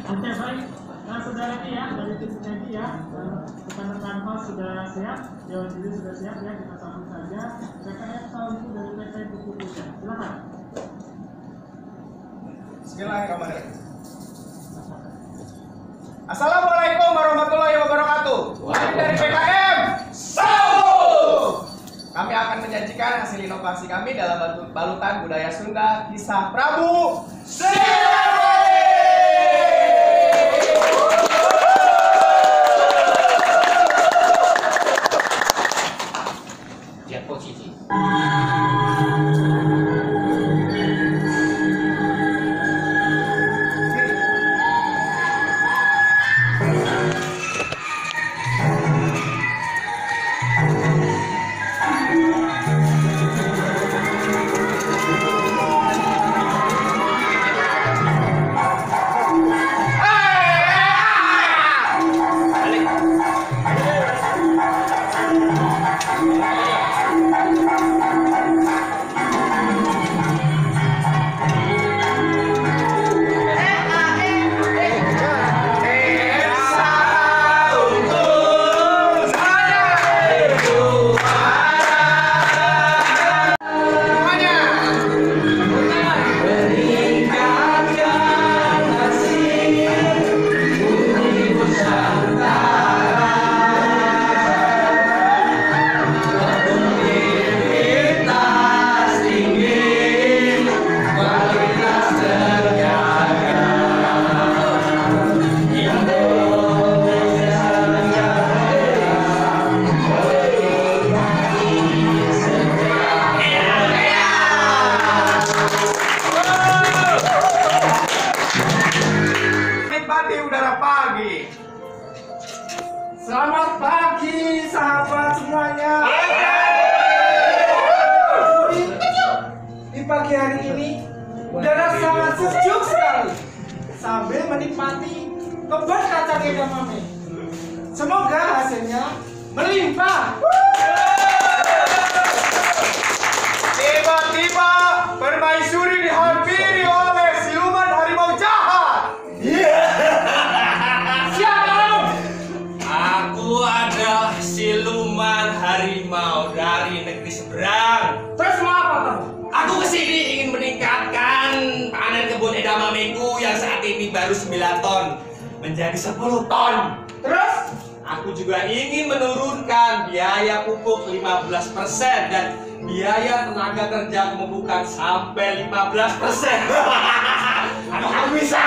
Oke, baik. Nah, saudara ini ya, dari tim Sinergi ya, rekan-rekan host sudah siap, Dewan Juri sudah siap ya, kita sambut saja. PKF tahun itu dari PT Buku Puja. Silakan. Bismillahirrahmanirrahim. Assalamualaikum warahmatullahi wabarakatuh. Kami dari PKM Sambut. Kami akan menyajikan hasil inovasi kami dalam balutan budaya Sunda, kisah Prabu Siliwangi. Lihat posisi. Selamat pagi sahabat semuanya. Di pagi hari ini udara sangat sejuk sekali sambil menikmati kebun kacang edamame. Semoga hasilnya melimpah. Tiba-tiba permaisuri dihampiri oleh siluman harimau jahat. Aku adalah siluman harimau dari negeri seberang. Terus mau apa kamu? Aku kesini ingin meningkatkan panen kebun edamameku yang saat ini baru 9 ton menjadi 10 ton. Terus? Aku juga ingin menurunkan biaya pupuk 15% dan biaya tenaga kerja pemupukan sampai 15%. Atau kamu bisa?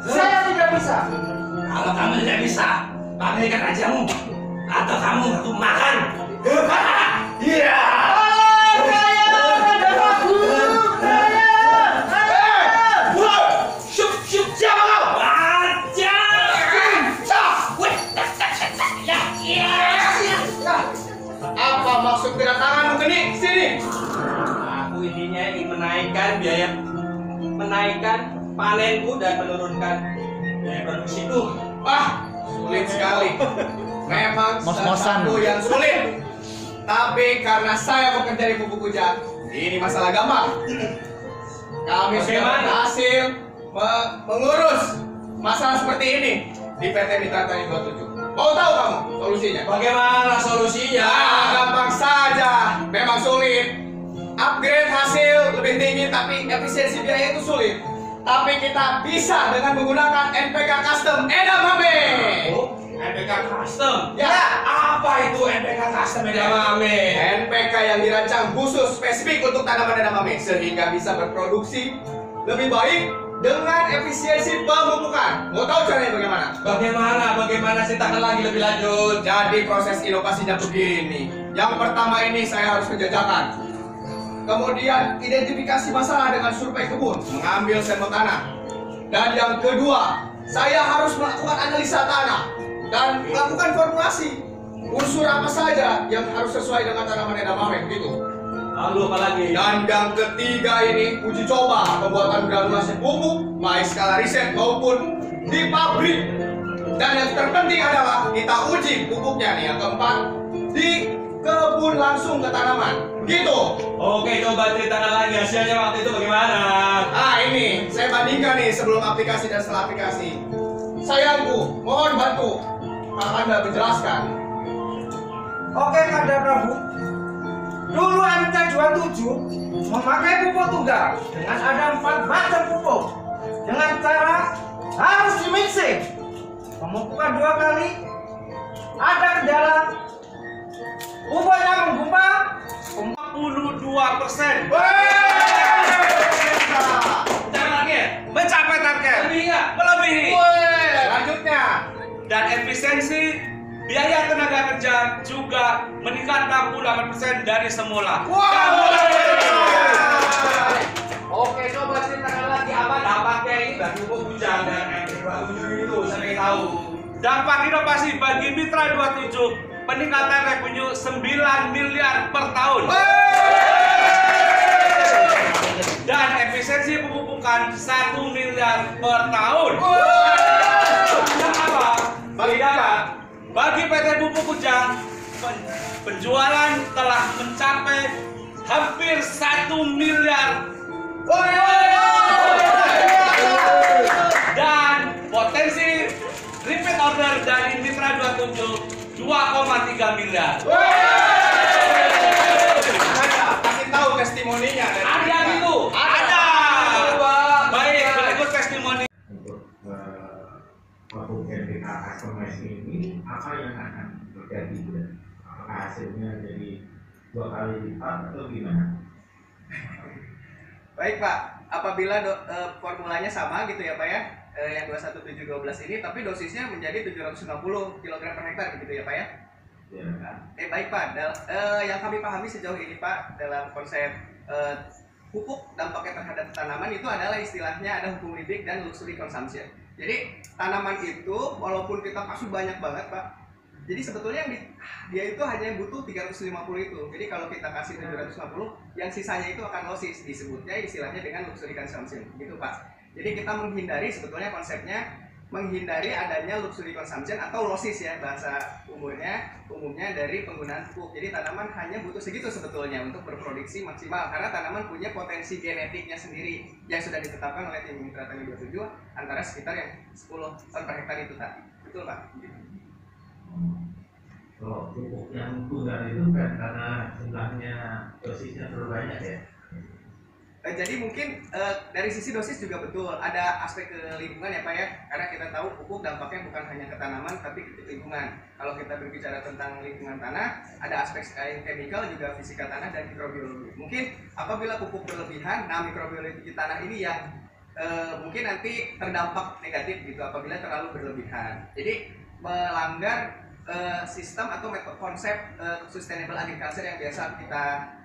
Saya tidak bisa. Kalau kamu tidak bisa, panggilkan rajamu atau kamu untuk makan. Iya. Siapa kau? Raja. Apa maksud kedatanganmu ke sini? Aku intinya ingin menaikkan panenku dan menurunkan biaya produksiku. Wah, sulit sekali. Memang sesuatu yang sulit. Tapi karena saya bekerja di Pupuk Puja, ini masalah gampang. Kami sudah berhasil mengurus masalah seperti ini di PT Mitra Tani 27. Mau tahu kamu solusinya? Bagaimana solusinya? Ya, gampang saja. Memang sulit. Upgrade hasil lebih tinggi, tapi efisiensi biaya itu sulit. Tapi kita bisa dengan menggunakan NPK Custom Edamame. Oh, NPK Custom? Ya. Apa itu NPK Custom Edamame? NPK yang dirancang khusus spesifik untuk tanaman edamame sehingga bisa berproduksi lebih baik dengan efisiensi pemupukan. Mau tahu caranya bagaimana? Bagaimana? Ceritakan lagi lebih lanjut. Jadi proses inovasinya begini. Yang pertama ini saya harus menjajakan. Kemudian identifikasi masalah dengan survei kebun, mengambil sampel tanah. Dan yang kedua, saya harus melakukan analisa tanah dan melakukan formulasi unsur apa saja yang harus sesuai dengan tanaman edamame begitu. Lalu apa lagi? Dan yang ketiga ini uji coba pembuatan granulasi pupuk baik skala riset maupun di pabrik. Dan yang terpenting adalah kita uji pupuknya nih yang keempat di kebun langsung ke tanaman. Begitu. Oke, coba ceritakan lagi hasilnya waktu itu bagaimana? Ah, ini saya bandingkan nih sebelum aplikasi dan setelah aplikasi. Sayangku, mohon bantu Kak Anda menjelaskan. Oke, Kanda Prabu. Dulu MT27 memakai pupuk tunggal dengan ada 4 macam pupuk. Dengan cara harus di mixing. Pemupukan 2 kali. Ada kendala. Pupuknya menggumpal 42%. Jangan lagi. mencapai target. Lebih nggak? Melebihi. Selanjutnya. Dan efisiensi biaya tenaga kerja juga meningkat 68% dari semula. Oke, coba ceritakan lagi apa dampaknya ini bagi pupuk bujang dan MT27 itu saya tahu. Dampak inovasi bagi Mitra 27 peningkatan revenue 9 miliar per tahun. Dan efisiensi pemupukan 1 miliar per tahun. Dan apa? Bagi apa? Bagi PT Pupuk Kujang, penjualan telah mencapai hampir 1 miliar. Dan potensi repeat order dari Mitra 27 2,3 miliar. Kasih tahu testimoninya dari Ada kita. gitu? Ada. Baik, berikut testimoni. Untuk pupuk NPK customized ini apa yang akan terjadi? Apakah hasilnya jadi 2 kali lipat atau gimana? Baik Pak, apabila formulanya sama gitu ya Pak ya, yang 21712 ini, tapi dosisnya menjadi 750 kg per hektar gitu ya Pak ya. Ya. Baik Pak, yang kami pahami sejauh ini Pak dalam konsep pupuk dampaknya terhadap tanaman itu adalah istilahnya ada hukum Liebig dan luxury consumption. Jadi tanaman itu walaupun kita kasih banyak banget Pak, jadi sebetulnya dia itu hanya butuh 350 itu. Jadi kalau kita kasih 750, yang sisanya itu akan losis, disebutnya istilahnya dengan luxury consumption gitu Pak. Jadi kita menghindari sebetulnya konsepnya menghindari adanya luxury consumption atau losis ya bahasa umumnya dari penggunaan pupuk. Jadi tanaman hanya butuh segitu sebetulnya untuk berproduksi maksimal karena tanaman punya potensi genetiknya sendiri yang sudah ditetapkan oleh tim Mitra Tani 27 antara sekitar yang 10 ton per hektar itu tadi. Betul Pak? Kalau pupuk yang tunggal itu kan karena jumlahnya dosisnya terlalu banyak ya. Jadi mungkin dari sisi dosis juga betul ada aspek ke lingkungan ya Pak ya, karena kita tahu pupuk dampaknya bukan hanya ke tanaman tapi ke lingkungan. Kalau kita berbicara tentang lingkungan tanah, ada aspek chemical juga fisika tanah dan mikrobiologi. Mungkin apabila pupuk berlebihan, nah mikrobiologi tanah ini yang mungkin nanti terdampak negatif gitu apabila terlalu berlebihan. Jadi melanggar sistem atau metode konsep sustainable agriculture yang biasa kita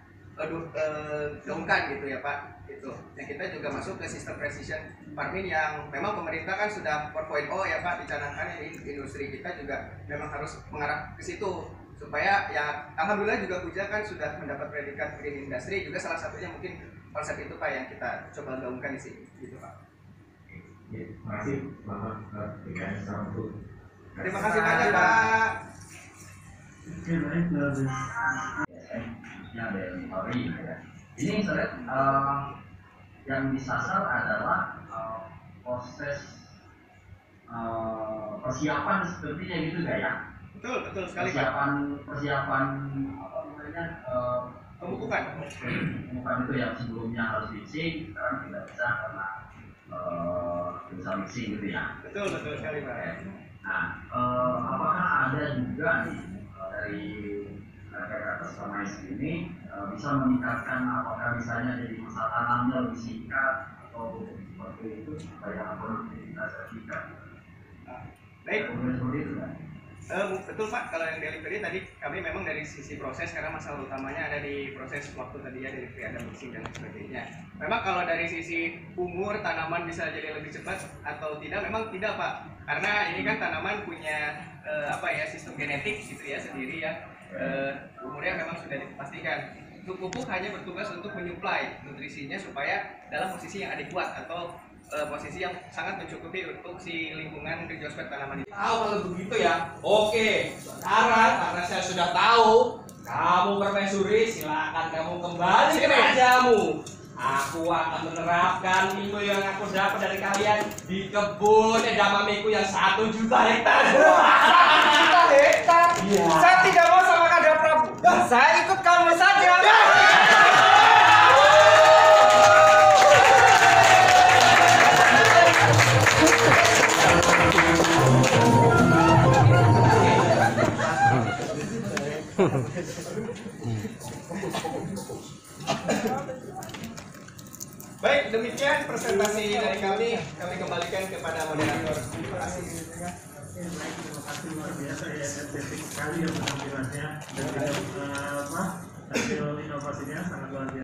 gaungkan gitu ya Pak. Gitu. Nah, kita juga masuk ke sistem precision farming yang memang pemerintah kan sudah 4.0 ya Pak dicanangkan di industri kita juga memang harus mengarah ke situ supaya ya alhamdulillah juga Kujang kan sudah mendapat predikat green industry juga salah satunya mungkin konsep itu Pak yang kita coba gaungkan di sini gitu Pak. Ya, terima kasih. Selamat BKS untuk. Terima kasih banyak Pak. Oke, baik. Yang dari Polri ya. Ini saya yang disasar adalah proses persiapan sepertinya gitu nggak ya? Betul sekali Pak. Persiapan apa namanya Pemupukan itu yang sebelumnya harus mixing, sekarang tidak bisa karena bisa mixing gitu ya. betul sekali Pak. Nah, apakah ada juga nih dari customized ini bisa meningkatkan apakah misalnya jadi masa tanamnya lebih singkat atau seperti itu supaya produktivitas meningkat? Baik. Seperti itu kan? Betul Pak, kalau yang delivery tadi kami memang dari sisi proses karena masalah utamanya ada di proses waktu tadi ya delivery ada mixing dan sebagainya. Memang kalau dari sisi umur tanaman bisa jadi lebih cepat atau tidak, memang tidak Pak, karena ini kan tanaman punya sistem genetik gitu ya sendiri ya. Umurnya memang sudah dipastikan. Untuk pupuk hanya bertugas untuk menyuplai nutrisinya supaya dalam posisi yang adekuat atau posisi yang sangat mencukupi untuk si lingkungan geospek tanaman itu. Tahu kalau begitu ya. Oke, sekarang karena saya sudah tahu Kamu permaisuri, silakan kamu kembali ke mejamu. Aku akan menerapkan ilmu yang aku dapat dari kalian di kebun edamamiku yang 1 juta hektar. 1 juta hektar? Iya. Saya tidak mau sama Kanda Prabu. Saya ikut kamu saja. Baik, demikian presentasi dari kami kembalikan kepada moderator. Terima kasih. Terima kasih luar biasa ya, estetik sekali ya penampilannya dan hasil inovasinya sangat luar biasa.